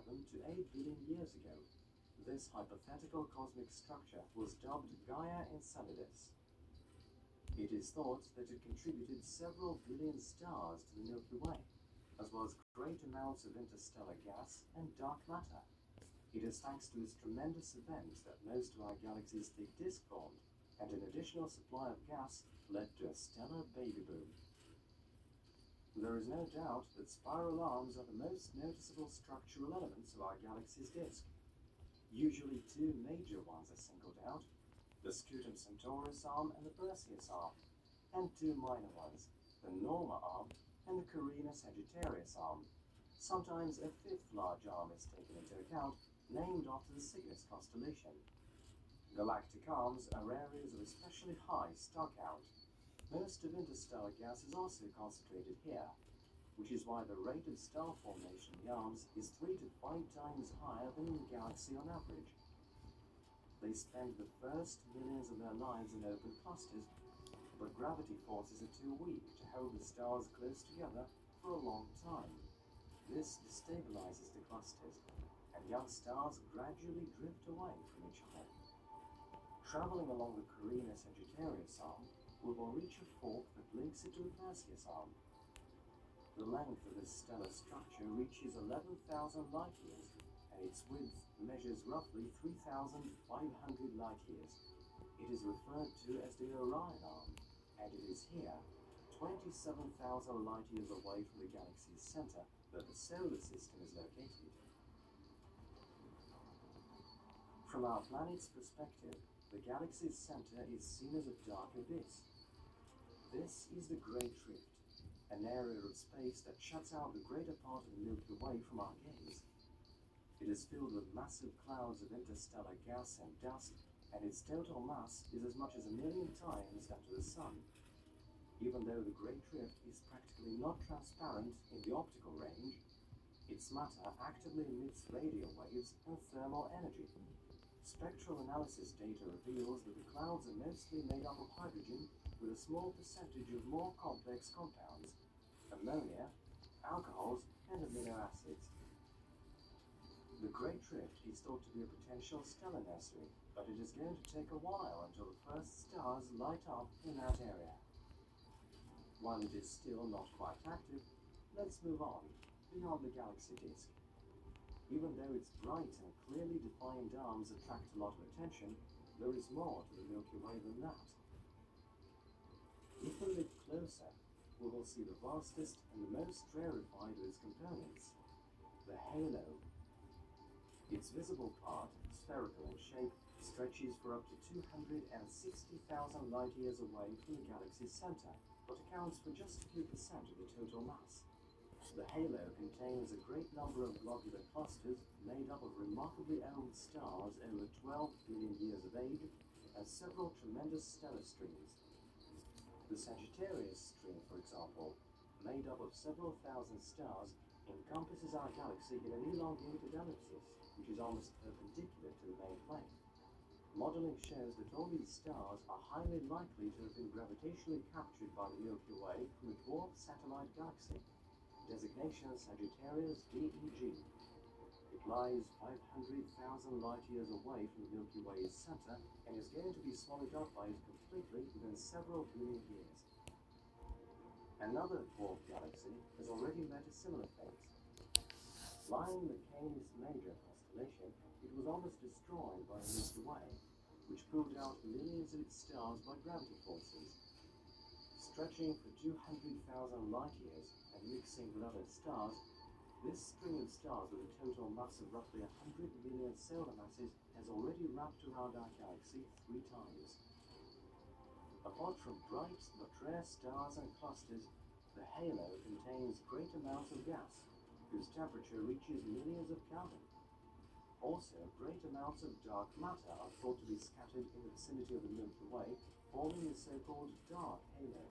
7 to 8 billion years ago. This hypothetical cosmic structure was dubbed Gaia Enceladus. It is thought that it contributed several billion stars to the Milky Way, as well as great amounts of interstellar gas and dark matter. It is thanks to this tremendous event that most of our galaxy's thick disk formed, and an additional supply of gas led to a stellar baby boom. There is no doubt that spiral arms are the most noticeable structural elements of our galaxy's disk. Usually two major ones are singled out, the Scutum Centaurus arm and the Perseus arm, and two minor ones, the Norma arm and the Carina Sagittarius arm. Sometimes a fifth large arm is taken into account, named after the Cygnus constellation. Galactic arms are areas of especially high star count. Most of interstellar gas is also concentrated here, which is why the rate of star formation in the arms is 3 to 5 times higher than in the galaxy on average. They spend the first millions of their lives in open clusters, but gravity forces are too weak to hold the stars close together for a long time. This destabilizes the clusters, and young stars gradually drift away from each other. Traveling along the Carina Sagittarius arm, we will reach a fork that links it to the Perseus arm. The length of this stellar structure reaches 11,000 light years, and its width measures roughly 3,500 light years. It is referred to as the Orion arm, and it is here, 27,000 light years away from the galaxy's center, that the solar system is located. From our planet's perspective, the galaxy's center is seen as a dark abyss. This is the Great Rift, an area of space that shuts out the greater part of the Milky Way from our gaze. It is filled with massive clouds of interstellar gas and dust, and its total mass is as much as 1 million times that of the Sun. Even though the Great Rift is practically not transparent in the optical range, its matter actively emits radio waves and thermal energy. Spectral analysis data reveals that the clouds are mostly made up of hydrogen with a small percentage of more complex compounds, ammonia, alcohols, and amino acids. The Great Rift is thought to be a potential stellar nursery, but it is going to take a while until the first stars light up in that area. While it is still not quite active, let's move on, beyond the galaxy disk. Even though its bright and clearly defined arms attract a lot of attention, there is more to the Milky Way than that. If we look closer, we will see the vastest and the most rarefied of its components, the halo. Its visible part, spherical in shape, stretches for up to 260,000 light years away from the galaxy's center, but accounts for just a few percent of the total mass. The halo contains a great number of globular clusters made up of remarkably old stars over 12 billion years of age and several tremendous stellar streams. The Sagittarius stream, for example, made up of several thousand stars, encompasses our galaxy in an elongated ellipsis, which is almost perpendicular to the main plane. Modeling shows that all these stars are highly likely to have been gravitationally captured by the Milky Way from a dwarf satellite galaxy. Designation Sagittarius DEG. It lies 500,000 light years away from the Milky Way's center and is going to be swallowed up by it completely within several billion years. Another dwarf galaxy has already met a similar fate. Lying in the Canis Major constellation, it was almost destroyed by the Milky Way, which pulled out millions of its stars by gravity forces. Stretching for 200,000 light years and mixing with other stars, this string of stars with a total mass of roughly 100 million solar masses has already wrapped around our galaxy 3 times. Apart from bright but rare stars and clusters, the halo contains great amounts of gas, whose temperature reaches millions of Kelvin. Also, great amounts of dark matter are thought to be scattered in the vicinity of the Milky Way, forming the so-called dark halo.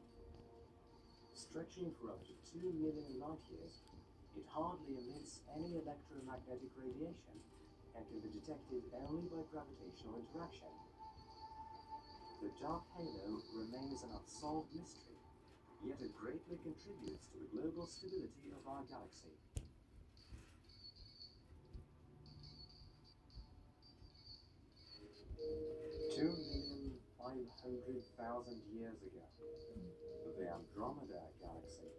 Stretching for up to 2 million light years, it hardly emits any electromagnetic radiation and can be detected only by gravitational interaction. The dark halo remains an unsolved mystery, yet it greatly contributes to the global stability of our galaxy. 100,000 years ago, the Andromeda Galaxy.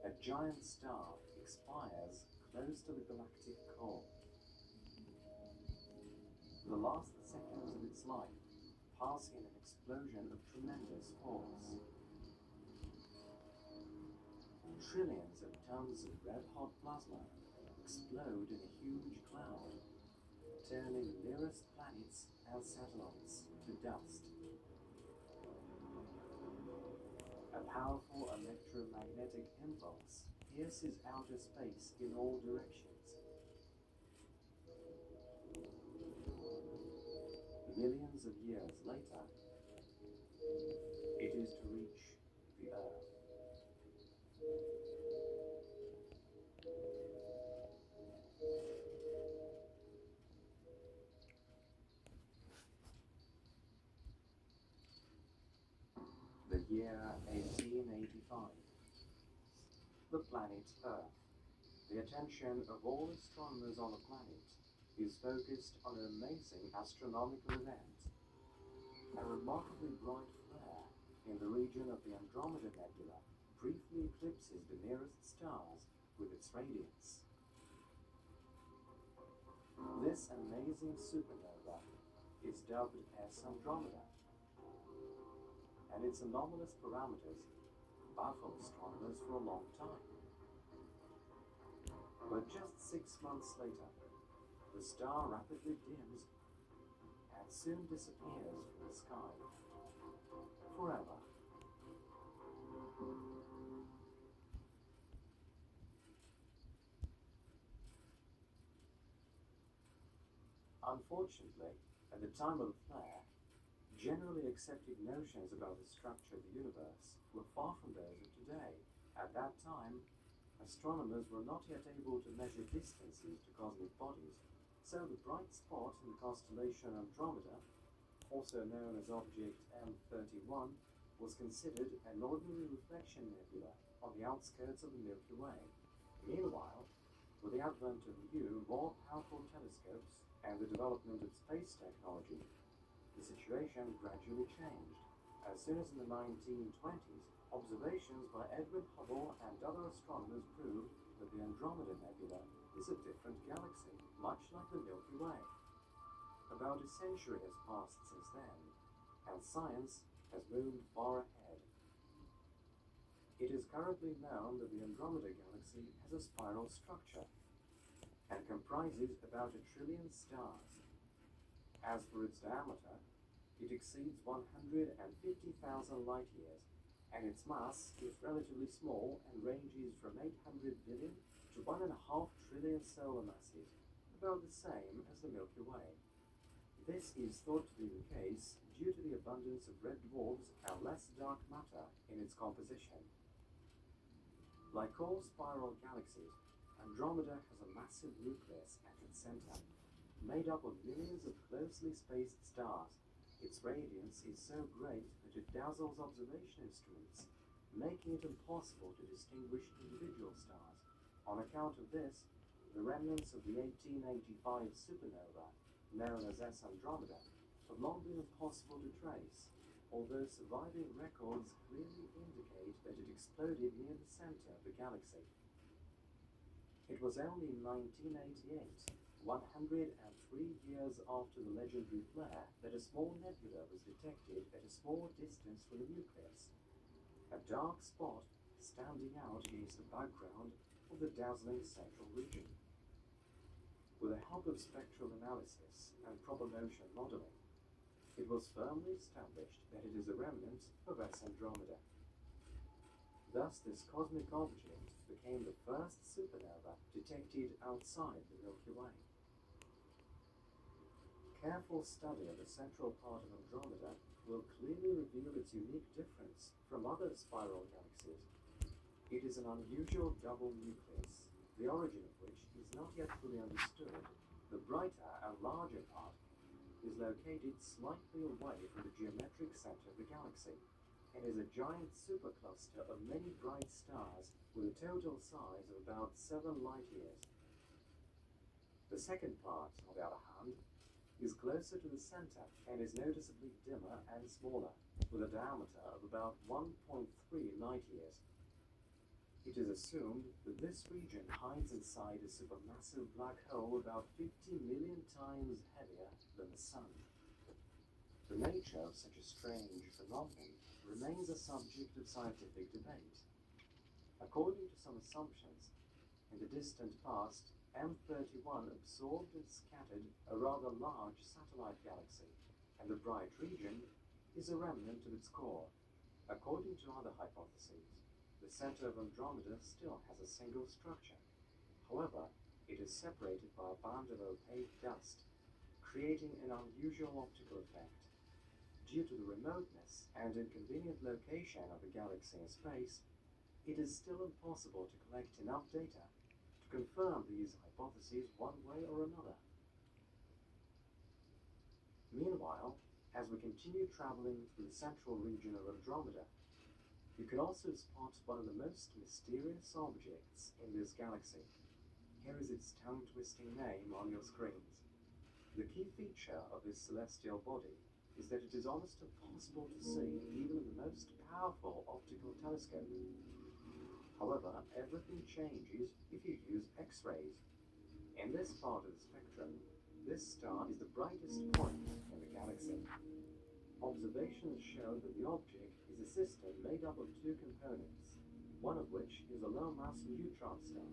A giant star expires close to the galactic core. The last seconds of its life pass in an explosion of tremendous force. Trillions of tons of red-hot plasma explode in a huge cloud, turning nearest planets and satellites to dust. A powerful electromagnetic impulse pierces outer space in all directions. Millions of years later, it is to reach the Earth. The year 1885. The planet Earth. The attention of all astronomers on the planet is focused on an amazing astronomical event. A remarkably bright flare in the region of the Andromeda Nebula briefly eclipses the nearest stars with its radiance. This amazing supernova is dubbed as Andromeda, and its anomalous parameters baffle astronomers for a long time. But just 6 months later, the star rapidly dims and soon disappears from the sky forever. Unfortunately, at the time of the flare, generally accepted notions about the structure of the universe were far from those of today. At that time, astronomers were not yet able to measure distances to cosmic bodies, so the bright spot in the constellation Andromeda, also known as object M31, was considered an ordinary reflection nebula on the outskirts of the Milky Way. Meanwhile, with the advent of new, more powerful telescopes and the development of space technology, the situation gradually changed. As soon as in the 1920s, observations by Edwin Hubble and other astronomers proved that the Andromeda Nebula is a different galaxy, much like the Milky Way. About a century has passed since then, and science has moved far ahead. It is currently known that the Andromeda Galaxy has a spiral structure and comprises about 1 trillion stars. As for its diameter, it exceeds 150,000 light years, and its mass is relatively small and ranges from 800 billion to 1.5 trillion solar masses, about the same as the Milky Way. This is thought to be the case due to the abundance of red dwarfs and less dark matter in its composition. Like all spiral galaxies, Andromeda has a massive nucleus at its center, made up of millions of closely spaced stars. Its radiance is so great that it dazzles observation instruments, making it impossible to distinguish individual stars. On account of this, the remnants of the 1885 supernova, known as S Andromeda, have long been impossible to trace, although surviving records clearly indicate that it exploded near the center of the galaxy. It was only in 1988, 103 years after the legendary flare, that a small nebula was detected at a small distance from the nucleus, a dark spot standing out against the background of the dazzling central region. With the help of spectral analysis and proper motion modeling, it was firmly established that it is a remnant of S Andromeda. Thus, this cosmic object became the first supernova detected outside the Milky Way. Careful study of the central part of Andromeda will clearly reveal its unique difference from other spiral galaxies. It is an unusual double nucleus, the origin of which is not yet fully understood. The brighter and larger part is located slightly away from the geometric center of the galaxy and is a giant supercluster of many bright stars with a total size of about 7 light years. The second part, on the other hand, is closer to the center and is noticeably dimmer and smaller, with a diameter of about 1.3 light-years. It is assumed that this region hides inside a supermassive black hole about 50 million times heavier than the Sun. The nature of such a strange phenomenon remains a subject of scientific debate. According to some assumptions, in the distant past, M31 absorbed and scattered a rather large satellite galaxy, and the bright region is a remnant of its core. According to other hypotheses, the center of Andromeda still has a single structure. However, it is separated by a band of opaque dust, creating an unusual optical effect. Due to the remoteness and inconvenient location of the galaxy in space, it is still impossible to collect enough data to confirm these hypotheses one way or another. Meanwhile, as we continue traveling through the central region of Andromeda, you can also spot one of the most mysterious objects in this galaxy. Here is its tongue-twisting name on your screens. The key feature of this celestial body is that it is almost impossible to see even in the most powerful optical telescope. However, everything changes if you use X-rays. In this part of the spectrum, this star is the brightest point in the galaxy. Observations show that the object is a system made up of two components, one of which is a low-mass neutron star.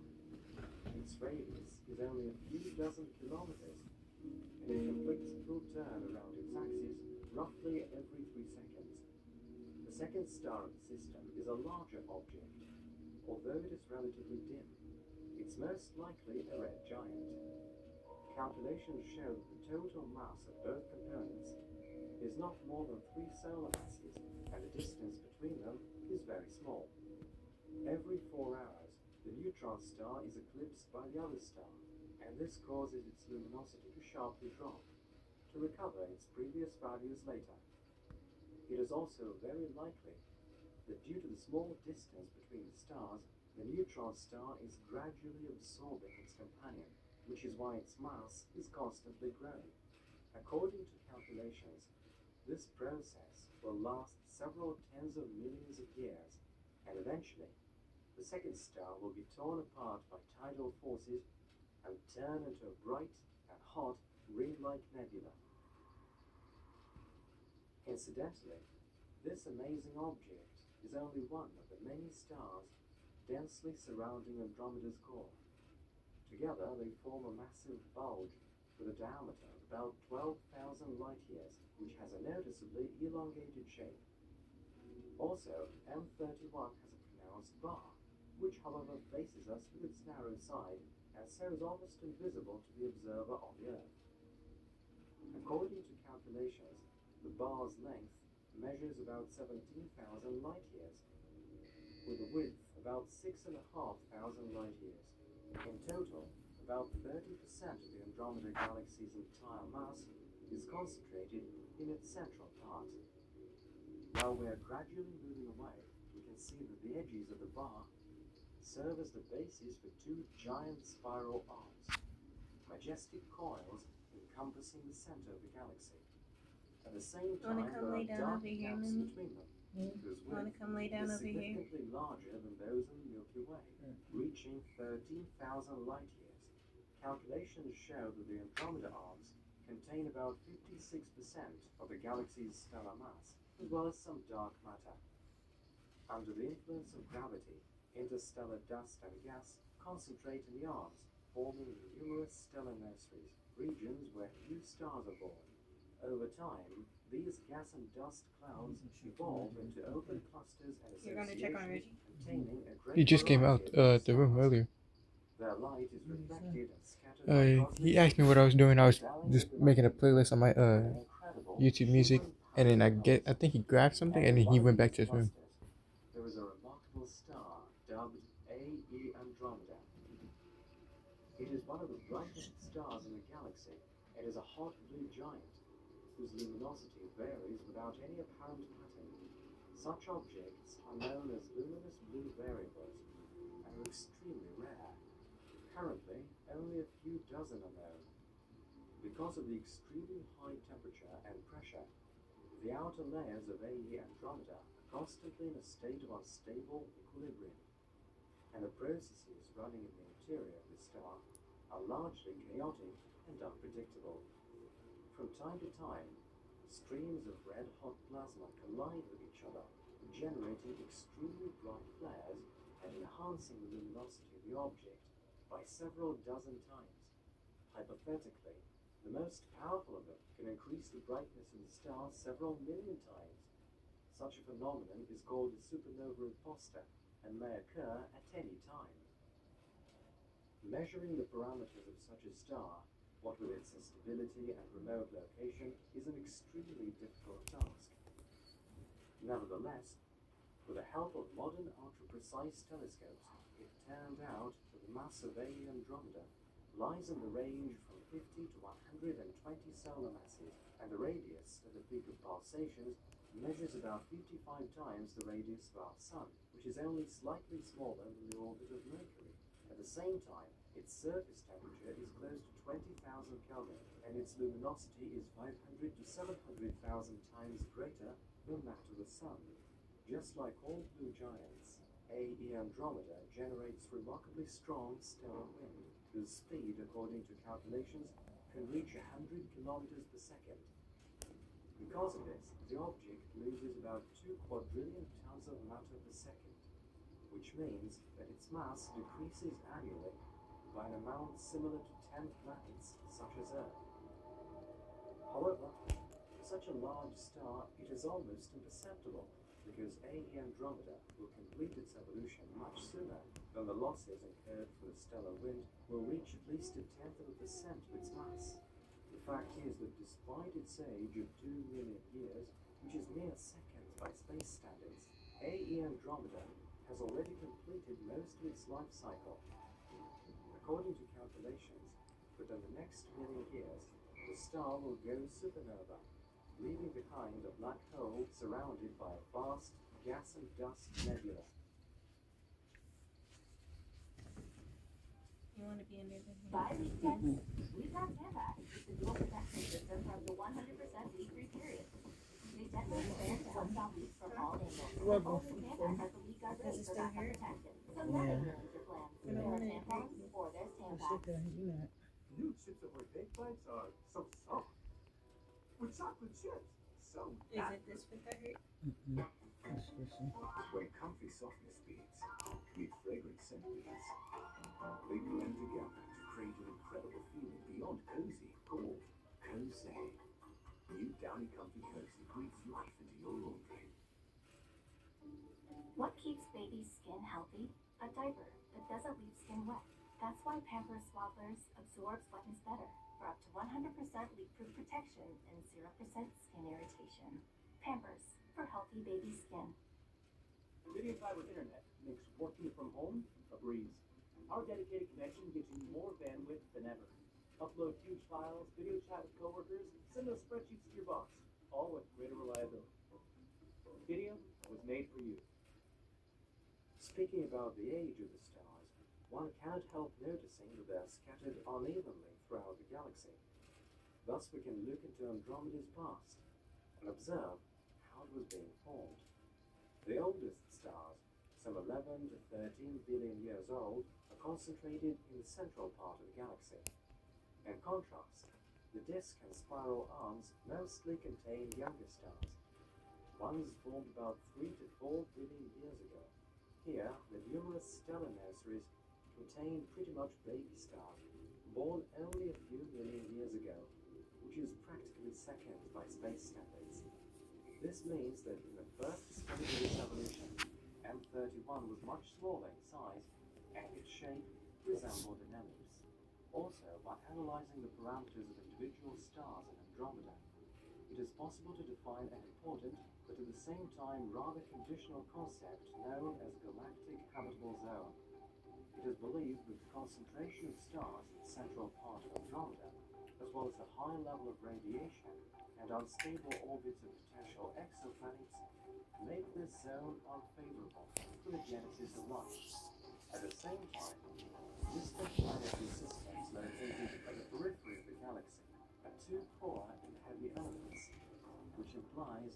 Its radius is only a few dozen kilometers, and it completes a full turn around its axis roughly every 3 seconds. The second star of the system is a larger object. Although it is relatively dim, it's most likely a red giant. Calculations show that the total mass of both components is not more than 3 solar masses, and the distance between them is very small. Every 4 hours, the neutron star is eclipsed by the other star, and this causes its luminosity to sharply drop, to recover its previous values later. It is also very likely that due to the small distance between the stars, the neutron star is gradually absorbing its companion, which is why its mass is constantly growing. According to calculations, this process will last several tens of millions of years, and eventually, the second star will be torn apart by tidal forces and turn into a bright and hot ring-like nebula. Incidentally, this amazing object is only one of the many stars densely surrounding Andromeda's core. Together, they form a massive bulge with a diameter of about 12,000 light-years, which has a noticeably elongated shape. Also, M31 has a pronounced bar, which however faces us with its narrow side, and so is almost invisible to the observer on the Earth. According to calculations, the bar's length measures about 17,000 light-years, with a width about 6,500 light-years. In total, about 30% of the Andromeda Galaxy's entire mass is concentrated in its central part. While we are gradually moving away, we can see that the edges of the bar serve as the basis for 2 giant spiral arms, majestic coils encompassing the center of the galaxy. At the same time, there are dark gaps between them, whose width is significantly larger than those in the Milky Way, reaching 13,000 light-years. Calculations show that the Andromeda arms contain about 56% of the galaxy's stellar mass, as well as some dark matter. Under the influence of gravity, interstellar dust and gas concentrate in the arms, forming numerous stellar nurseries, regions where new stars are born. Over time, these gas and dust clouds evolve into open clusters and associations containing a great He just came out the room earlier. Their light is reflected and scattered by He asked me what I was doing. I was just making a playlist on my YouTube music, and then I think he grabbed something, and then he went back to his room. There is a remarkable star dubbed AE Andromeda. It is one of the brightest stars in the galaxy and is a hot blue giant whose luminosity varies without any apparent pattern. Such objects are known as luminous blue variables and are extremely rare. Currently, only a few dozen are known. Because of the extremely high temperature and pressure, the outer layers of AE Andromeda are constantly in a state of unstable equilibrium, and the processes running in the interior of the star are largely chaotic and unpredictable. From time to time, streams of red-hot plasma collide with each other, generating extremely bright flares and enhancing the luminosity of the object by several dozen times. Hypothetically, the most powerful of them can increase the brightness of the star several million times. Such a phenomenon is called a supernova imposter and may occur at any time. Measuring the parameters of such a star, what with its stability and remote location, is an extremely difficult task. Nevertheless, with the help of modern ultra-precise telescopes, it turned out that the mass of AE Andromeda lies in the range from 50 to 120 solar masses, and the radius of the peak of pulsations measures about 55 times the radius of our Sun, which is only slightly smaller than the orbit of Mercury. At the same time, its surface temperature is close to 20,000 Kelvin, and its luminosity is 500 to 700,000 times greater than that of the Sun. Just like all blue giants, AE Andromeda generates remarkably strong stellar wind, whose speed, according to calculations, can reach 100 kilometers per second. Because of this, the object loses about 2 quadrillion tons of matter per second, which means that its mass decreases annually by an amount similar to 10 planets such as Earth. However, for such a large star, it is almost imperceptible, because AE Andromeda will complete its evolution much sooner than the losses incurred from the stellar wind will reach at least 0.1% of its mass. The fact is that despite its age of 2 million years, which is mere seconds by space standards, AE Andromeda has already completed most of its life cycle. According to calculations, within the next million years, the star will go supernova, leaving behind a black hole surrounded by a vast gas and dust nebula. You want to be under the By leak tests, we've got Tanvac, the dual protection system for up to 100% leak-free period. They detonate the fan to help stop leaks from all angles. Only Tanvac has the leak guard Does it for still backup hurt? protection. So never ruins your plans. There are tampons or there's Tanvac. New Chips Ahoy baked bites are so soft. With chocolate chips, so Is it this bit that hurt? When comfy softness beats meet fragrant scent beats, they blend together to create an incredible feeling beyond cozy called Cozy. New Downy Comfy Cozy breathes life into your laundry. What keeps baby's skin healthy? A diaper that doesn't leave skin wet. That's why Pampers Swaddlers absorbs wetness better for up to 100% leak-proof protection and 0% skin irritation. Pampers for healthy baby skin. Video Fiber Internet makes working from home a breeze. Our dedicated connection gives you more bandwidth than ever. Upload huge files, video chat with coworkers, send those spreadsheets to your boss, all with greater reliability. Video was made for you. Speaking about the age of the stars, one can't help noticing that they're scattered unevenly throughout the galaxy. Thus we can look into Andromeda's past and observe how it was being formed. The oldest stars, some 11 to 13 billion years old, are concentrated in the central part of the galaxy. In contrast, the disk and spiral arms mostly contain younger stars, ones formed about 3 to 4 billion years ago. Here, the numerous stellar nurseries contain pretty much baby stars, born only a few million years ago, which is practically seconds by space standards. This means that in the first stage of its evolution, M31 was much smaller in size, and its shape resembled an ellipse. Also, by analyzing the parameters of individual stars in Andromeda, it is possible to define an important, but at the same time rather conditional concept known as galactic habitable zone. It is believed that the concentration of stars in the central part of Andromeda, as well as the high level of radiation and unstable orbits of potential exoplanets, make this zone unfavorable for the genesis of life. At the same time, distant planetary systems located at the periphery of the galaxy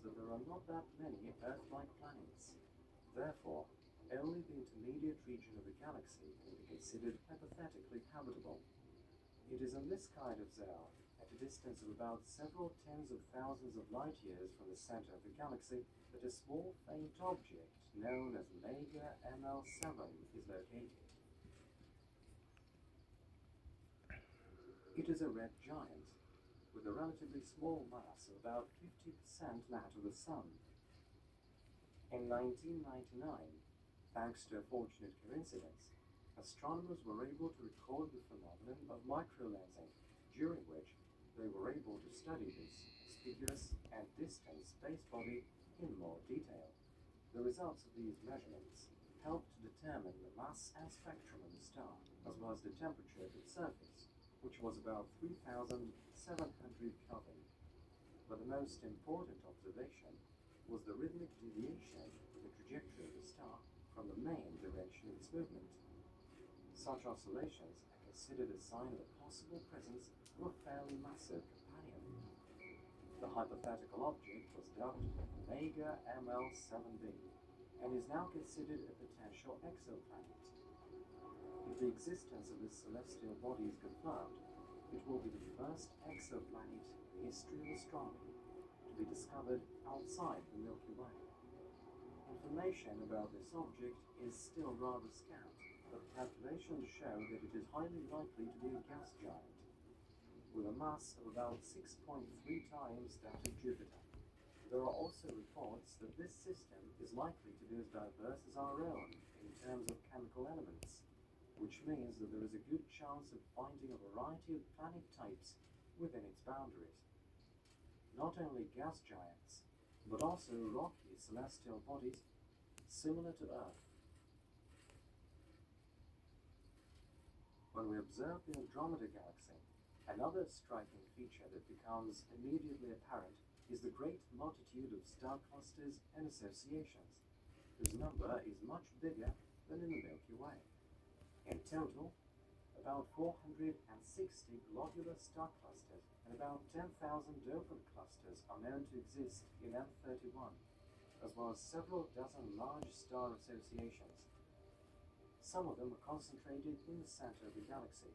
that there are not that many Earth-like planets. Therefore, only the intermediate region of the galaxy can be considered hypothetically habitable. It is in this kind of zone, at a distance of about several tens of thousands of light-years from the center of the galaxy, that a small faint object known as Mega ML7 is located. It is a red giant, with a relatively small mass of about 50% that of the Sun. In 1999, thanks to a fortunate coincidence, astronomers were able to record the phenomenon of microlensing, during which they were able to study this conspicuous and distant space body in more detail. The results of these measurements helped to determine the mass and spectrum of the star, as well as the temperature of its surface, which was about 3,700 Kelvin. But the most important observation was the rhythmic deviation of the trajectory of the star from the main direction of its movement. Such oscillations are considered a sign of the possible presence of a fairly massive companion. The hypothetical object was dubbed Mega ML7b and is now considered a potential exoplanet. If the existence of this celestial body is confirmed, it will be the first exoplanet in the history of astronomy to be discovered outside the Milky Way. Information about this object is still rather scant, but calculations show that it is highly likely to be a gas giant, with a mass of about 6.3 times that of Jupiter. There are also reports that this system is likely to be as diverse as our own in terms of chemical elements, which means that there is a good chance of finding a variety of planet types within its boundaries. Not only gas giants, but also rocky celestial bodies similar to Earth. When we observe the Andromeda Galaxy, another striking feature that becomes immediately apparent is the great multitude of star clusters and associations, whose number is much bigger than in the Milky Way. In total, about 460 globular star clusters and about 10,000 open clusters are known to exist in M31, as well as several dozen large star associations. Some of them are concentrated in the center of the galaxy,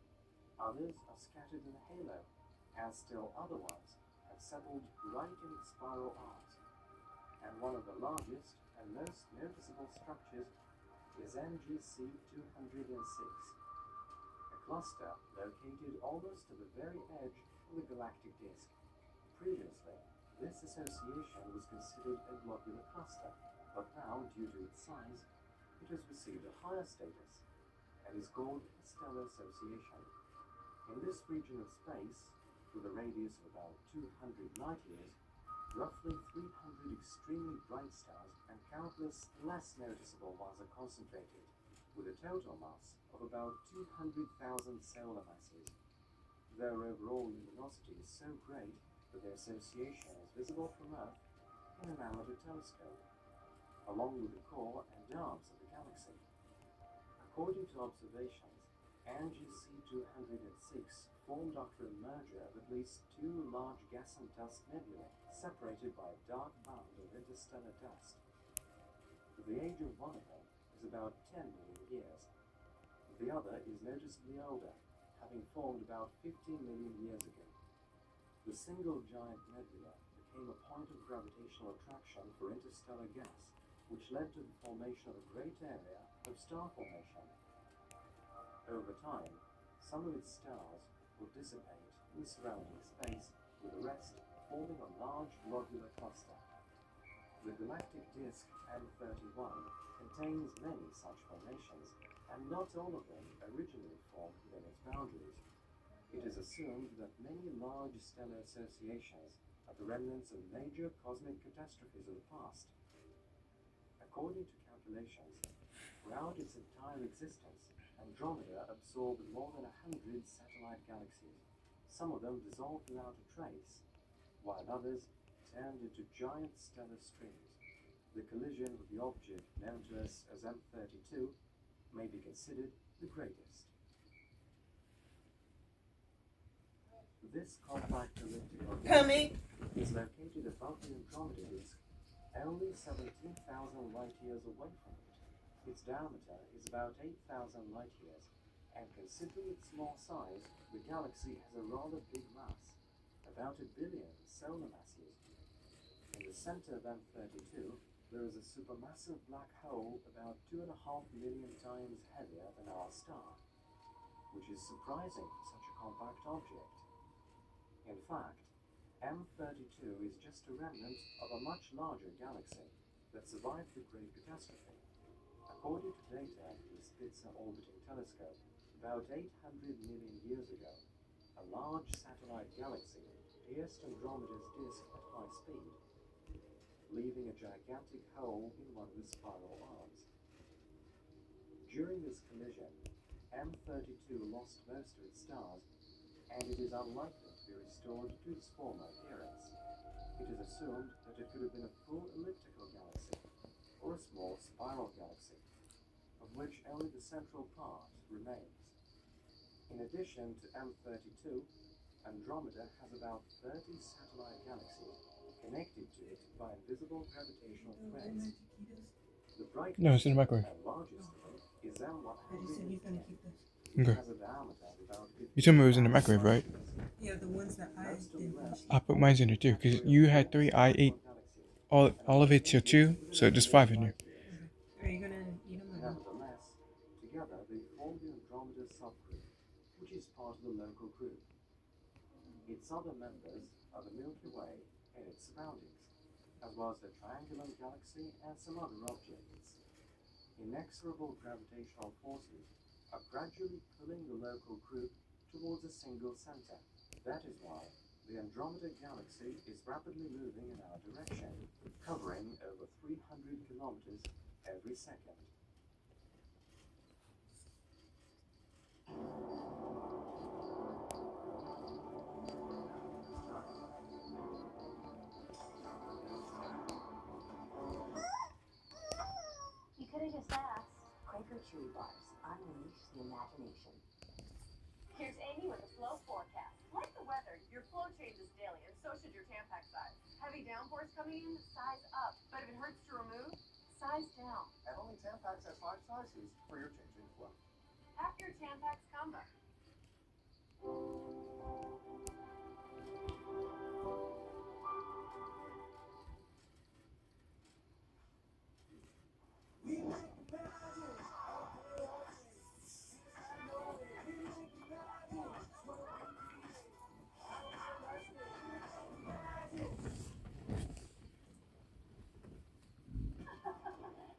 others are scattered in the halo, and still other ones have settled right in its spiral arms. And one of the largest and most noticeable structures is NGC 206, a cluster located almost to the very edge of the galactic disk. Previously, this association was considered a globular cluster, but now, due to its size, it has received a higher status and is called a stellar association. In this region of space, with a radius of about 200 light-years, roughly 300 extremely bright stars and countless less noticeable ones are concentrated, with a total mass of about 200,000 solar masses. Their overall luminosity is so great that their association is visible from Earth in an amateur telescope, along with the core and arms of the galaxy. According to observations, NGC 206 formed after a merger of at least two large gas and dust nebulae separated by a dark band of interstellar dust. The age of one of them is about 10 million years. The other is noticeably older, having formed about 15 million years ago. The single giant nebula became a point of gravitational attraction for interstellar gas, which led to the formation of a great area of star formation. Over time, some of its stars will dissipate in the surrounding space, with the rest forming a large globular cluster. The galactic disk M31 contains many such formations, and not all of them originally formed within its boundaries. It is assumed that many large stellar associations are the remnants of major cosmic catastrophes of the past. According to calculations, throughout its entire existence, Andromeda absorbed more than 100 satellite galaxies. Some of them dissolved without a trace, while others turned into giant stellar streams. The collision with the object known to us as M32 may be considered the greatest. This compact elliptic object is located above the Andromeda disk only 17,000 light years away from it. Its diameter is about 8,000 light years, and considering its small size, the galaxy has a rather big mass, about 1 billion solar masses. In the center of M32, there is a supermassive black hole about 2.5 million times heavier than our star, which is surprising for such a compact object. In fact, M32 is just a remnant of a much larger galaxy that survived the Great Catastrophe. According to data from the Spitzer Orbiting Telescope, about 800 million years ago, a large satellite galaxy pierced Andromeda's disk at high speed, leaving a gigantic hole in one of the spiral arms. During this collision, M32 lost most of its stars, and it is unlikely to be restored to its former appearance. It is assumed that it could have been a full elliptical galaxy, or a small spiral galaxy, of which only the central part remains. In addition to M32, Andromeda has about 30 satellite galaxies connected to it by invisible gravitational threads. The brightest No, it's in the microwave. and largest of them is M100. I just said he's gonna keep this. It Okay. has a diameter of about You told me it was in the microwave, right? Yeah, the ones that I didn't finish. I put mine in there too, because you had 3, I ate all of it till 2, so just 5 in there. Are you gonna eat them or not? Nevertheless, together they form the Andromeda subgroup, which is part of the local group. Its other members are the Milky Way and its surroundings, as well as the Triangulum Galaxy and some other objects. Inexorable gravitational forces are gradually pulling the local group towards a single center. That is why the Andromeda Galaxy is rapidly moving in our direction, covering over 300 kilometers every second. You could have just asked. Quaker Chewy Bars. Unleash the imagination. Here's Amy with a flow forecast. Like the weather, your flow changes daily, and so should your Tampax size. Heavy downpours coming in, size up. But if it hurts to remove, size down. And only Tampax has 5 sizes for your changing flow. Pack your Tampax combo.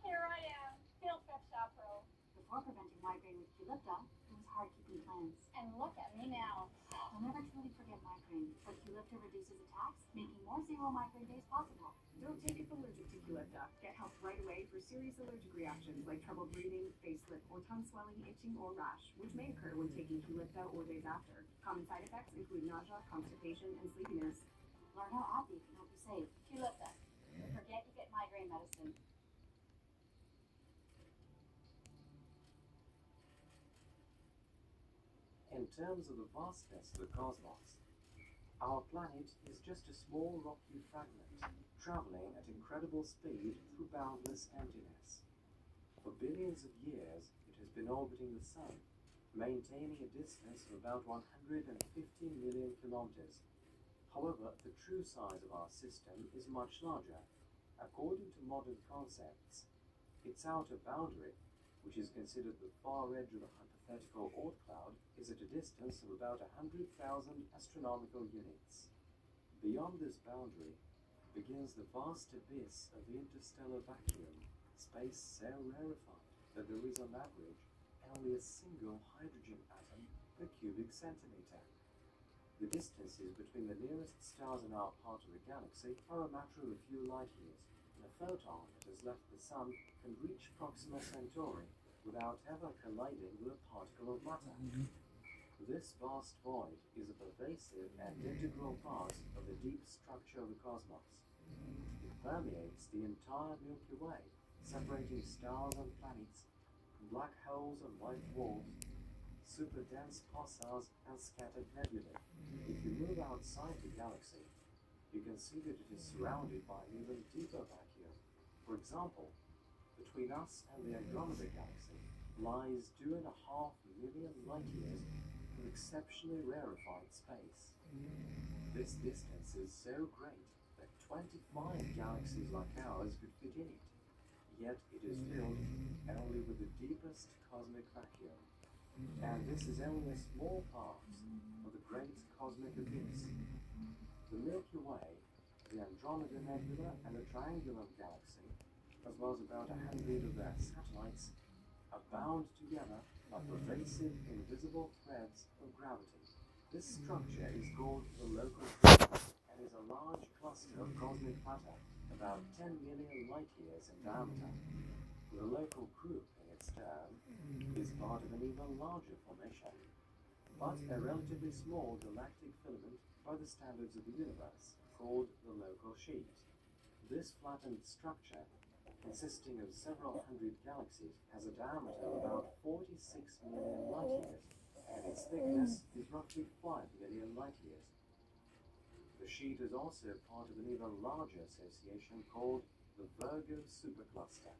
Here I am, field trip shop pro. Before preventing migraine with Qulipta, it was hard keeping plans. And look at me now. I'll never truly forget migraine, but Qulipta reduces attacks, making more zero migraine days possible. Don't take it if allergic to Qulipta. Get help right away for serious allergic reactions like trouble breathing, face slip, or tongue swelling, itching, or rash, which may occur when taking Qulipta or days after. Common side effects include nausea, constipation, and sleepiness. Learn how AbbVie can help you save. Qulipta. Forget you get migraine medicine. In terms of the vastness of the cosmos, our planet is just a small rocky fragment, traveling at incredible speed through boundless emptiness. For billions of years, it has been orbiting the Sun, maintaining a distance of about 150 million kilometers. However, the true size of our system is much larger. According to modern concepts, its outer boundary, which is considered the far edge of the hypothetical Oort cloud, is at a distance of about 100,000 astronomical units. Beyond this boundary begins the vast abyss of the interstellar vacuum, space so rarefied that there is on average only a single hydrogen atom per cubic centimeter. The distances between the nearest stars in our part of the galaxy are a matter of a few light years, and a photon that has left the Sun can reach Proxima Centauri without ever colliding with a particle of matter. This vast void is a pervasive and integral part of the deep structure of the cosmos. It permeates the entire Milky Way, separating stars and planets from black holes and white dwarfs, super-dense pulsars and scattered nebulae. If you move outside the galaxy, you can see that it is surrounded by an even deeper vacuum, For example, between us and the Andromeda Galaxy lies 2.5 million light-years of exceptionally rarefied space. This distance is so great that 25 galaxies like ours could fit in it, yet it is filled only with the deepest cosmic vacuum. And this is only a small part of the great cosmic abyss. The Milky Way, the Andromeda Nebula, and the Triangulum Galaxy, as well as about 100 of their satellites, are bound together by pervasive invisible threads of gravity. This structure is called the local group and is a large cluster of cosmic matter, about 10 million light-years in diameter. The local group, in its turn, is part of an even larger formation, but a relatively small galactic filament by the standards of the universe, called the local sheet. This flattened structure, consisting of several hundred galaxies, has a diameter of about 46 million light-years, and its thickness is roughly 5 million light-years. The sheet is also part of an even larger association called the Virgo supercluster.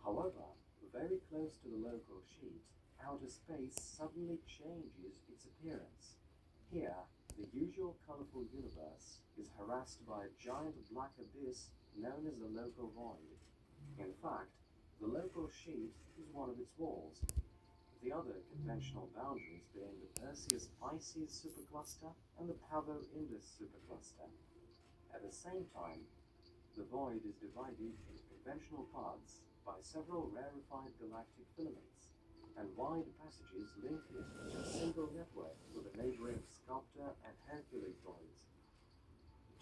However, very close to the local sheet, outer space suddenly changes its appearance. Here, the usual colorful universe is harassed by a giant black abyss known as the local void. In fact, the local sheet is one of its walls, the other conventional boundaries being the Perseus-Pisces supercluster and the Pavo-Indus supercluster. At the same time, the void is divided into conventional parts by several rarefied galactic filaments, and wide passages link it to a single network with the neighboring Sculptor and Hercules voids.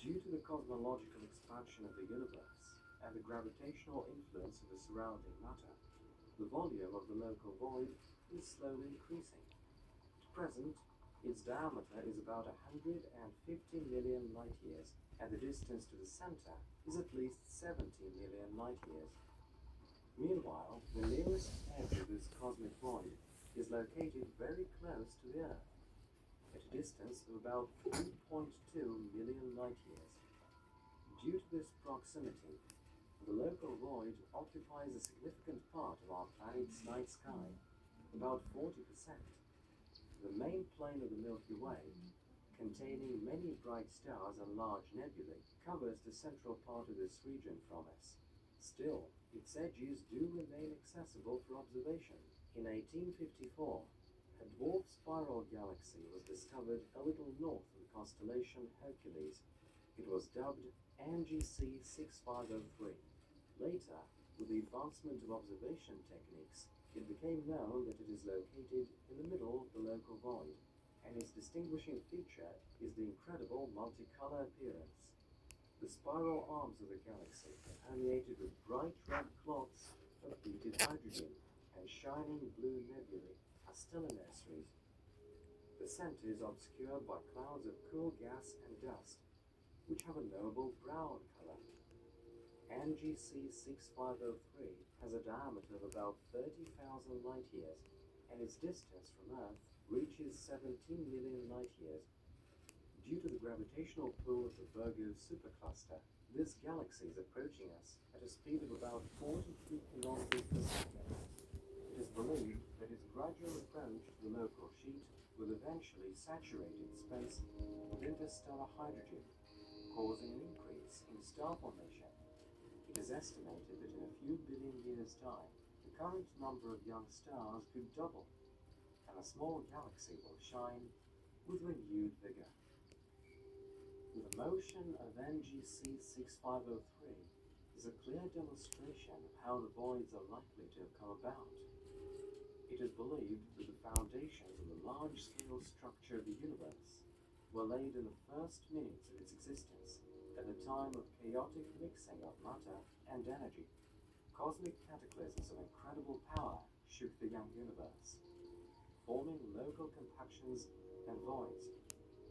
Due to the cosmological expansion of the universe and the gravitational influence of the surrounding matter, the volume of the local void is slowly increasing. At present, its diameter is about 150 million light-years, and the distance to the center is at least 70 million light-years. Meanwhile, the nearest edge of this cosmic void is located very close to the Earth, at a distance of about 3.2 million light-years. Due to this proximity, the local void occupies a significant part of our planet's night sky, about 40%. The main plane of the Milky Way, containing many bright stars and large nebulae, covers the central part of this region from us. Still, its edges do remain accessible for observation. In 1854, a dwarf spiral galaxy was discovered a little north of the constellation Hercules. It was dubbed NGC 6503. Later, with the advancement of observation techniques, it became known that it is located in the middle of the local void, and its distinguishing feature is the incredible multicolor appearance. The spiral arms of the galaxy are permeated with bright red clots of heated hydrogen, and shining blue nebulae are stellar nurseries. The center is obscured by clouds of cool gas and dust, which have a noble brown color. NGC 6503 has a diameter of about 30,000 light-years, and its distance from Earth reaches 17 million light-years. Due to the gravitational pull of the Virgo supercluster, this galaxy is approaching us at a speed of about 43 kilometers per second. It is believed that its gradual approach to the local sheet will eventually saturate its space with interstellar hydrogen, causing an increase in star formation. It is estimated that in a few billion years' time, the current number of young stars could double, and a small galaxy will shine with renewed vigor. The motion of NGC 6503 is a clear demonstration of how the voids are likely to have come about. It is believed that the foundations of the large-scale structure of the universe were laid in the first minutes of its existence, at a time of chaotic mixing of matter and energy. Cosmic cataclysms of incredible power shook the young universe, forming local compactions and voids.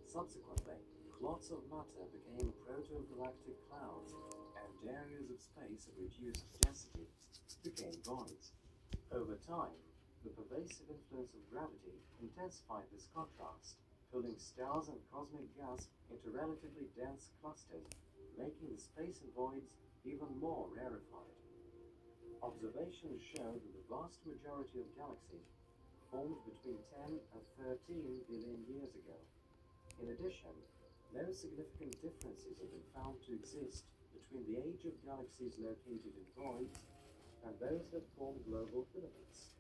Subsequently, clots of matter became proto-galactic clouds, and areas of space of reduced density became voids. Over time, the pervasive influence of gravity intensified this contrast, pulling stars and cosmic gas into relatively dense clusters, making the space and voids even more rarefied. Observations show that the vast majority of galaxies formed between 10 and 13 billion years ago. In addition, no significant differences have been found to exist between the age of galaxies located in voids and those that form global filaments.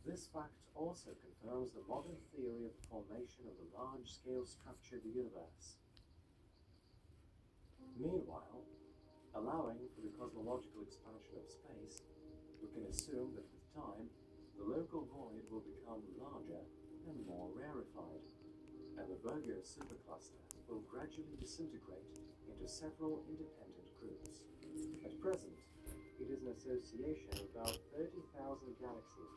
This fact also confirms the modern theory of the formation of the large-scale structure of the universe. Meanwhile, allowing for the cosmological expansion of space, we can assume that with time, the local void will become larger and more rarefied, and the Virgo supercluster will gradually disintegrate into several independent groups. At present, it is an association of about 30,000 galaxies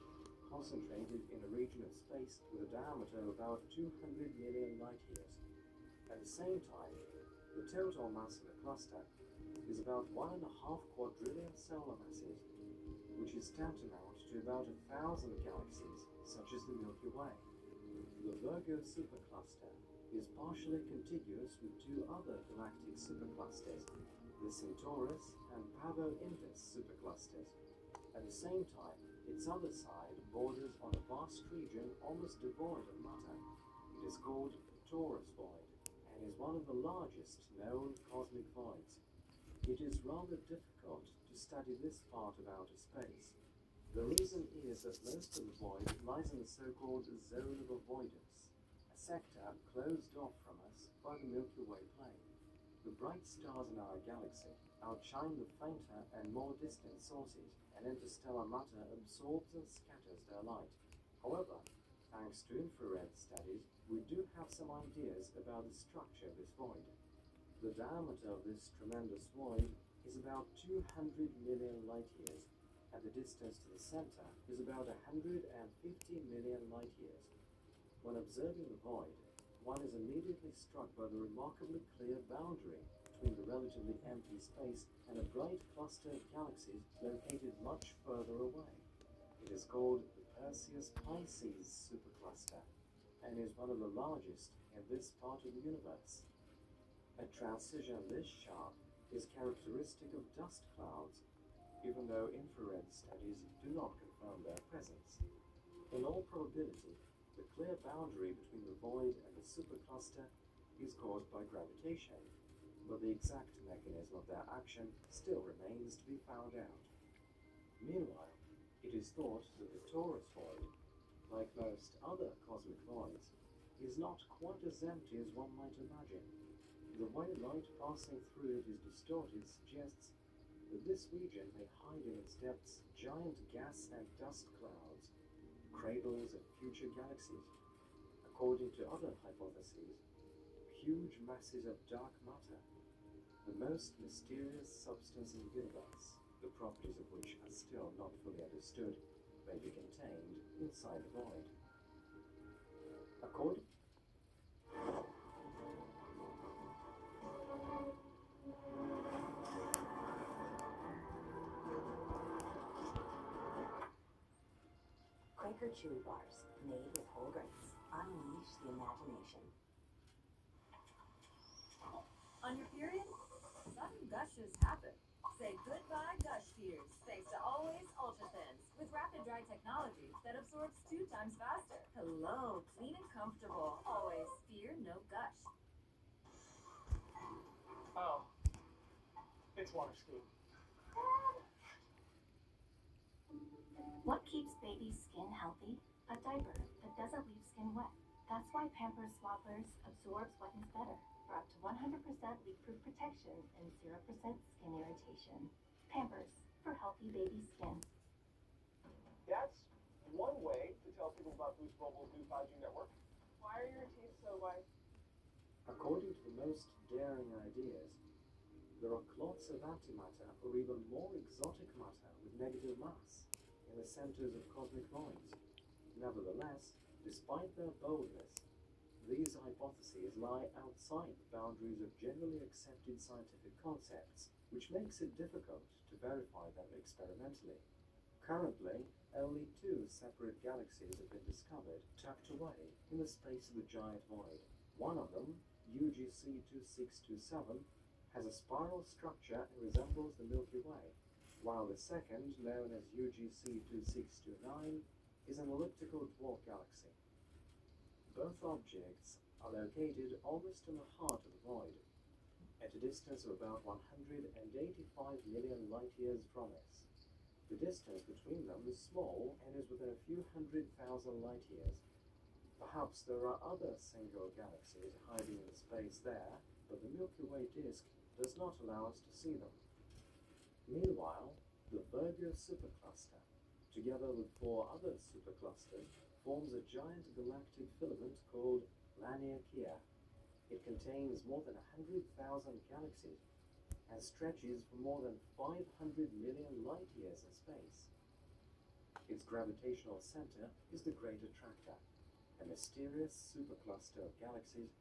concentrated in a region of space with a diameter of about 200 million light-years. At the same time, the total mass of the cluster is about 1.5 quadrillion solar masses, which is tantamount to about 1,000 galaxies, such as the Milky Way. The Virgo supercluster is partially contiguous with two other galactic superclusters, the Centaurus and Pavo Invis superclusters. At the same time, its other side borders on a vast region almost devoid of matter. It is called the Taurus Void and is one of the largest known cosmic voids. It is rather difficult to study this part of outer space. The reason is that most of the void lies in the so-called zone of avoidance, a sector closed off from us by the Milky Way plane. The bright stars in our galaxy outshine the fainter and more distant sources, and interstellar matter absorbs and scatters their light. However, thanks to infrared studies, we do have some ideas about the structure of this void. The diameter of this tremendous void is about 200 million light-years, and the distance to the center is about 150 million light-years. When observing the void, one is immediately struck by the remarkably clear boundary between the relatively empty space and a bright cluster of galaxies located much further away. It is called the Perseus-Pisces supercluster and is one of the largest in this part of the universe. A transition this sharp is characteristic of dust clouds, even though infrared studies do not confirm their presence. In all probability, the clear boundary between the void and the supercluster is caused by gravitation, but the exact mechanism of their action still remains to be found out. Meanwhile, it is thought that the Taurus void, like most other cosmic voids, is not quite as empty as one might imagine. The way light passing through it is distorted suggests that this region may hide in its depths giant gas and dust clouds, cradles of future galaxies. According to other hypotheses, huge masses of dark matter, the most mysterious substance in the universe, the properties of which are still not fully understood, may be contained inside the void. According Quaker Chewy Bars, made with whole grains. Unleash the imagination. On your period, sudden gushes happen. Say goodbye gush tears, thanks to Always Ultra Thins, with rapid dry technology that absorbs 2 times faster. Hello, clean and comfortable. Always fear no gush. Oh, it's water skiing. What keeps baby's skin healthy? A diaper that doesn't leave skin wet. That's why Pampers Swaddlers absorbs wetness better for up to 100% leak-proof protection and 0% skin irritation. Pampers for healthy baby skin. That's one way to tell people about Boost Mobile's new 5G network. Why are your teeth so white? According to the most daring ideas, there are clots of antimatter or even more exotic matter with negative mass in the centers of cosmic voids. Nevertheless, despite their boldness, these hypotheses lie outside the boundaries of generally accepted scientific concepts, which makes it difficult to verify them experimentally. Currently, only 2 separate galaxies have been discovered tucked away in the space of the giant void. One of them, UGC 2627, has a spiral structure and resembles the Milky Way, while the second, known as UGC 2629, is an elliptical dwarf galaxy. Both objects are located almost in the heart of the void, at a distance of about 185 million light-years from us. The distance between them is small and is within a few 100,000 light-years. Perhaps there are other single galaxies hiding in space there, but the Milky Way disk does not allow us to see them. Meanwhile, the Virgo supercluster, together with 4 other superclusters, forms a giant galactic filament called Laniakea. It contains more than 100,000 galaxies and stretches for more than 500 million light-years in space. Its gravitational center is the Great Attractor, a mysterious supercluster of galaxies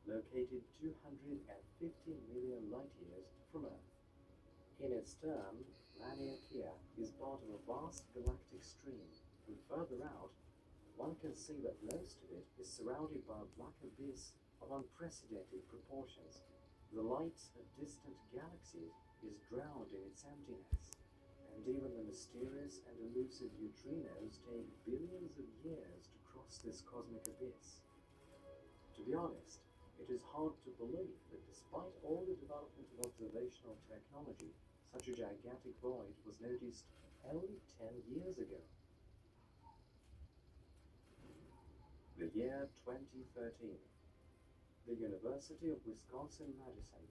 located 250 million light-years from Earth. In its turn, Laniakea is part of a vast galactic stream, and further out, one can see that most of it is surrounded by a black abyss of unprecedented proportions. The light of distant galaxies is drowned in its emptiness, and even the mysterious and elusive neutrinos take billions of years to cross this cosmic abyss. To be honest, it is hard to believe that despite all the development of observational technology, such a gigantic void was noticed only 10 years ago. The year 2013. The University of Wisconsin-Madison.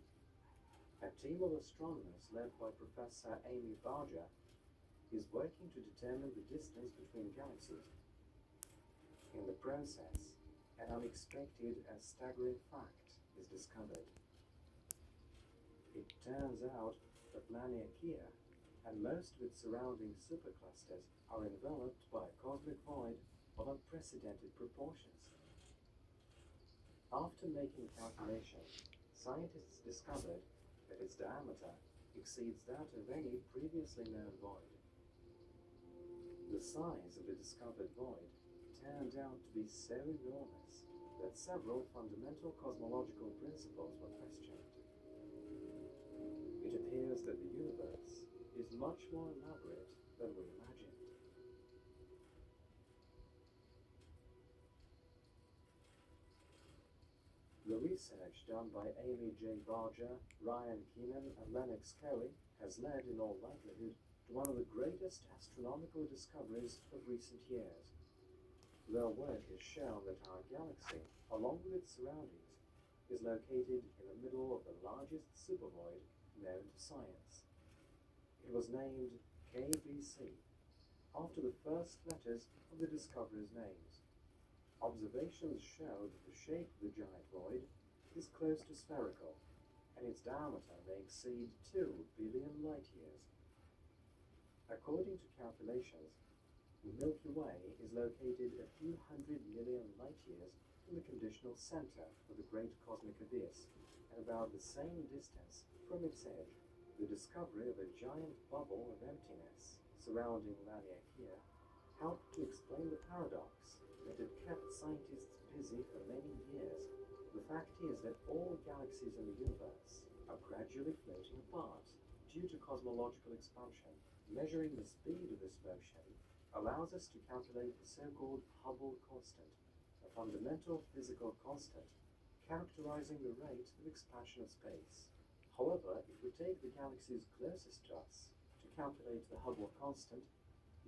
A team of astronomers led by Professor Amy Barger is working to determine the distance between galaxies. In the process, an unexpected and staggering fact is discovered. It turns out that Laniakea and most of its surrounding superclusters are enveloped by a cosmic void of unprecedented proportions. After making calculations, scientists discovered that its diameter exceeds that of any previously known void. The size of the discovered void turned out to be so enormous that several fundamental cosmological principles were questioned. It appears that the universe is much more elaborate than we imagined. The research done by Amy J. Barger, Ryan Keenan, and Lennox Coey has led, in all likelihood, to one of the greatest astronomical discoveries of recent years. Their work has shown that our galaxy, along with its surroundings, is located in the middle of the largest supervoid known to science. It was named KBC, after the first letters of the discoverer's names. Observations show that the shape of the giant void is close to spherical, and its diameter may exceed 2 billion light-years. According to calculations, the Milky Way is located a few 100 million light-years from the conditional center of the Great Cosmic Abyss, and about the same distance from its edge. The discovery of a giant bubble of emptiness surrounding Laniakea helped to explain the paradox that had kept scientists busy for many years. The fact is that all galaxies in the universe are gradually floating apart due to cosmological expansion. Measuring the speed of this motion allows us to calculate the so-called Hubble constant, a fundamental physical constant characterizing the rate of expansion of space. However, if we take the galaxies closest to us to calculate the Hubble constant,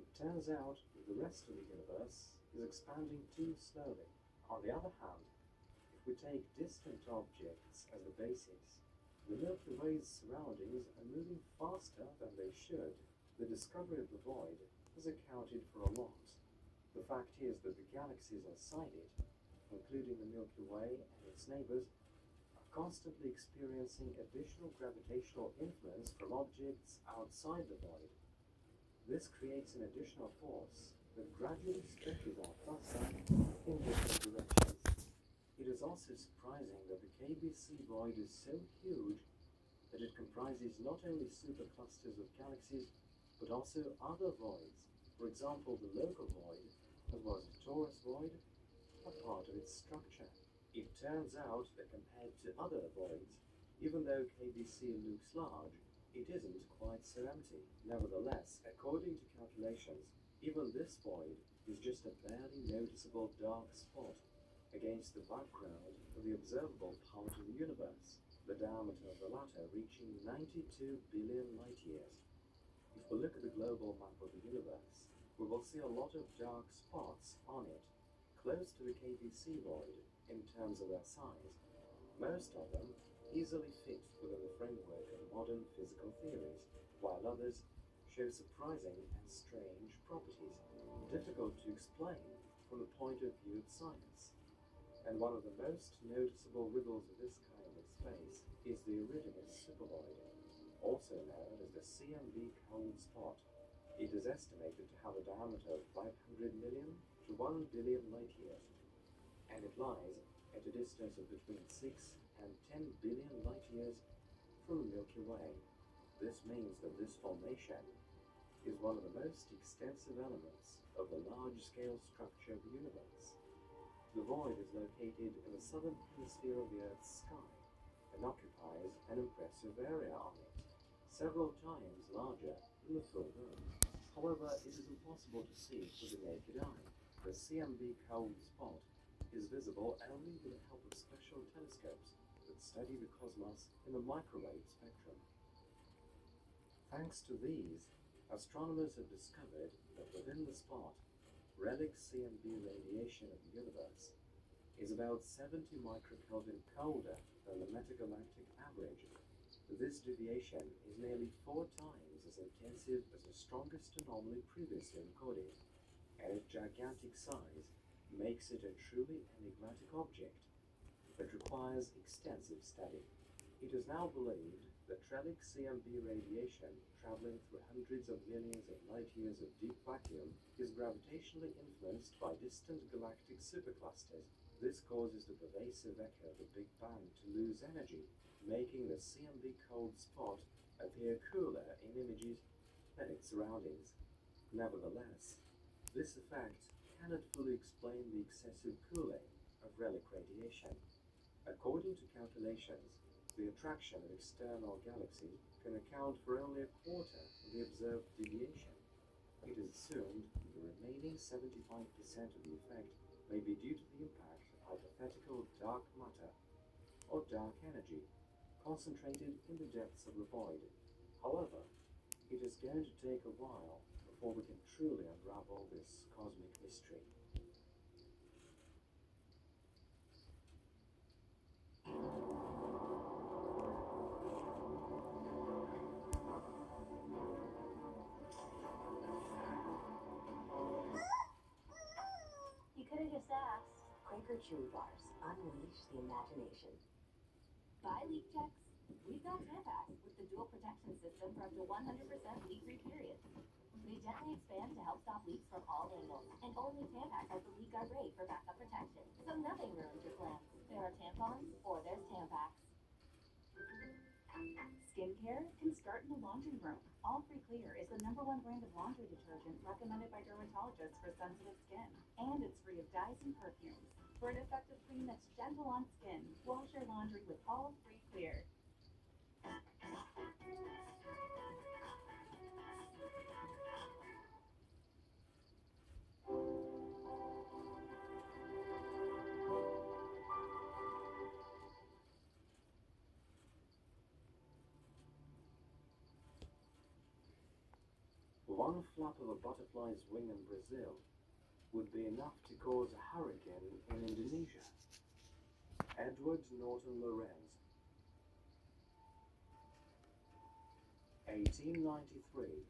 it turns out that the rest of the universe is expanding too slowly. On the other hand, if we take distant objects as the basis, the Milky Way's surroundings are moving faster than they should. The discovery of the void has accounted for a lot. The fact is that the galaxies inside it, including the Milky Way and its neighbors, are constantly experiencing additional gravitational influence from objects outside the void. This creates an additional force that gradually stretches our cluster in different directions. It is also surprising that the KBC void is so huge that it comprises not only superclusters of galaxies, but also other voids. For example, the local void, as well as the Taurus void, are part of its structure. It turns out that compared to other voids, Even though KBC looks large, it isn't quite so empty. Nevertheless, according to calculations, even this void is just a barely noticeable dark spot against the background of the observable part of the universe, the diameter of the latter reaching 92 billion light-years. If we look at the global map of the universe, we will see a lot of dark spots on it, close to the KBC void in terms of their size. Most of them easily fit within the framework of modern physical theories, while others show surprising and strange properties, difficult to explain from the point of view of science. And one of the most noticeable riddles of this kind of space is the Eridanus supervoid, also known as the CMB cold spot. It is estimated to have a diameter of 500 million to 1 billion light-years, and it lies at a distance of between 6 and 10 billion light-years from the Milky Way. This means that this formation is one of the most extensive elements of the large-scale structure of the universe. The void is located in the southern hemisphere of the Earth's sky and occupies an impressive area on it, several times larger than the full Moon. However, it is impossible to see with the naked eye. The CMB cold spot is visible only with the help of special telescopes that study the cosmos in the microwave spectrum. Thanks to these, astronomers have discovered that within the spot, relic CMB radiation of the universe is about 70 microkelvin colder than the metagalactic average. This deviation is nearly 4 times as intensive as the strongest anomaly previously recorded, and its gigantic size makes it a truly enigmatic object that requires extensive study. It is now believed that Trellick CMB radiation traveling through hundreds of millions of light-years of deep vacuum is gravitationally influenced by distant galactic superclusters. This causes the pervasive echo of the Big Bang to lose energy, making the CMB cold spot appear cooler in images than its surroundings. Nevertheless, this effect cannot fully explain the excessive cooling of relic radiation. According to calculations, the attraction of external galaxies can account for only a quarter of the observed deviation. It is assumed that the remaining 75% of the effect may be due to the impact of hypothetical dark matter or dark energy concentrated in the depths of the void. However, it is going to take a while before we can truly unravel this cosmic mystery. You could have just asked. Quaker Chewy Bars. Unleash the imagination. Buy leak checks. We've got Tampax with the dual protection system for up to 100% leak-free periods. They gently expand to help stop leaks from all angles, and only Tampax has the leak guard rate for backup protection, so nothing ruins your plans. There are tampons, or there's Tampax. Skincare can start in the laundry room. All Free Clear is the #1 brand of laundry detergent recommended by dermatologists for sensitive skin. And it's free of dyes and perfumes. For an effective clean that's gentle on skin, wash your laundry with All Free Clear. One flap of a butterfly's wing in Brazil would be enough to cause a hurricane in Indonesia. Edward Norton Lorenz. 1893.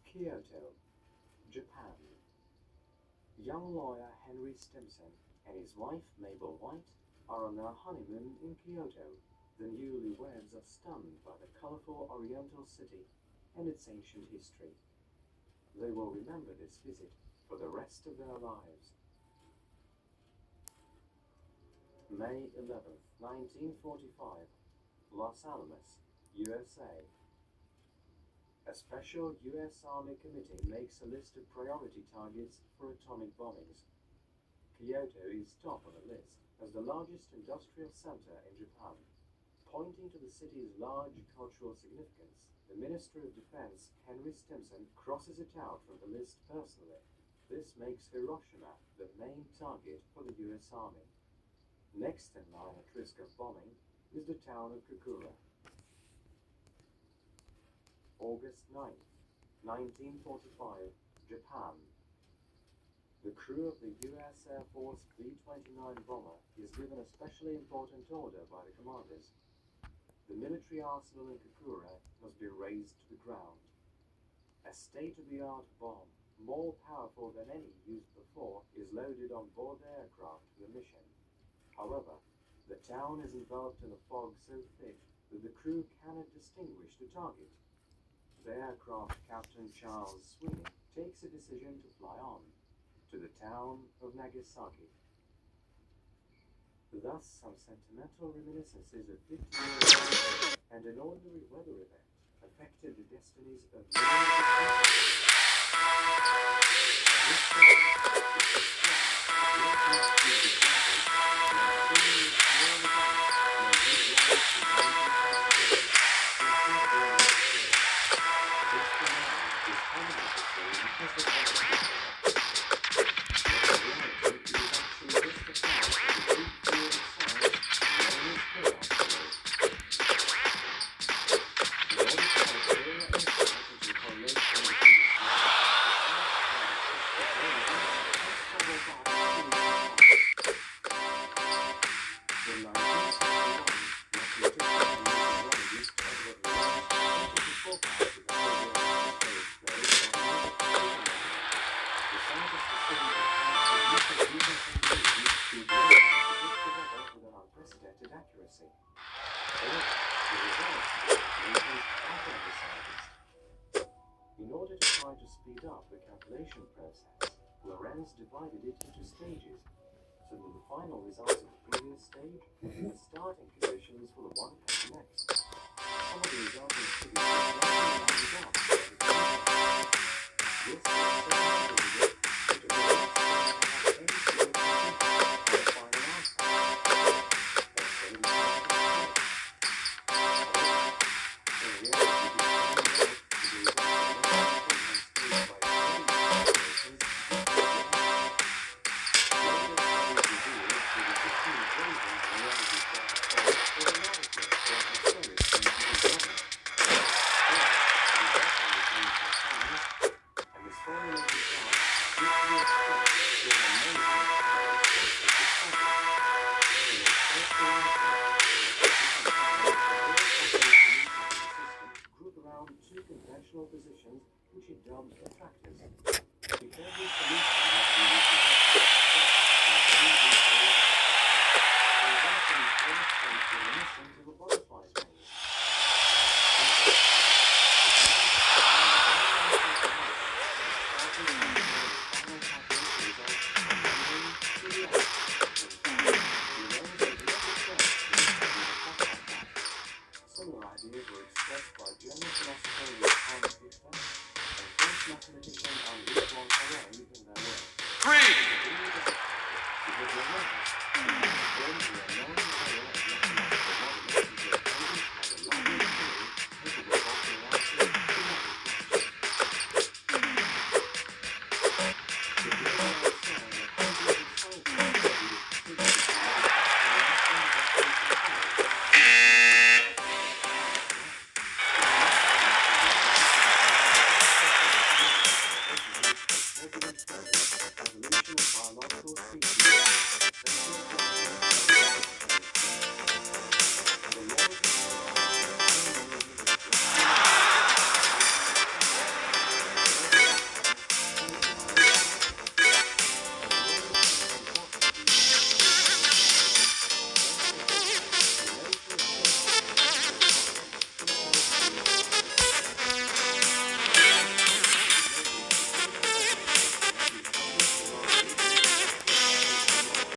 Kyoto, Japan. Young lawyer Henry Stimson and his wife Mabel White are on their honeymoon in Kyoto. The newlyweds are stunned by the colorful oriental city and its ancient history. They will remember this visit for the rest of their lives. May 11th, 1945, Los Alamos, USA. A special U.S. Army committee makes a list of priority targets for atomic bombings. Kyoto is top on the list as the largest industrial center in Japan. Pointing to the city's large cultural significance, the Minister of Defense, Henry Stimson, crosses it out from the list personally. This makes Hiroshima the main target for the US Army. Next in line at risk of bombing is the town of Kokura. August 9th, 1945, Japan. The crew of the US Air Force B-29 bomber is given a specially important order by the commanders. The military arsenal in Kokura must be razed to the ground. A state-of-the-art bomb, more powerful than any used before, is loaded on board the aircraft for the mission. However, the town is enveloped in a fog so thick that the crew cannot distinguish the target. The aircraft captain Charles Sweeney takes a decision to fly on to the town of Nagasaki. Thus, some sentimental reminiscences of 50 years ago and an ordinary weather event affected the destinies of millions of people. This story is described as the examples where seemingly small events may give rise to major consequences, including the story. This phenomenon is commonly portrayed because of weather events. But in reality, it is actually just a part of the big field of science known as chaos theory. In order to have a clearer insight into the correlation between the small in 1961, mathematician and meteorologist Edward Lorenz attempted to forecast the behavior of atmospheric flows by measuring supernovae. The scientists discovered that clouds were using technology to predict the weather with an unprecedented accuracy. However, the results of the calculations baffled the scientists. In order to try to speed up the calculation process, Lorenz divided it into stages, so that the final results of the previous stage would be the starting conditions for the one coming next. Some of the resulting figures were slightly rounded up by the computer. This was so complicated that it was not possible to have any figure consistent with the final outcome. And so we started to solve. However, in reality, it turned out that the results were not influenced by the calculations just like the outcome. Later studies revealed that the 16 equations around the starting point were inadequate for atmospheric scientific modeling. First, the results changed the signs, and this formulated graph quickly expressed showed amazing how responsive this problem. In its first iteration, the precision found that all possible solutions of the system group around two conventional positions which it dubbed attractors. If every solution had to be represented by a set and two details, they eventually formed states reminiscent of a butterfly's wings. Similar ideas were expressed by German philosopher Johann Fichte and French mathematician Henri Poincaré in their work. It was Lorenz who explained the unknown power of mathematics.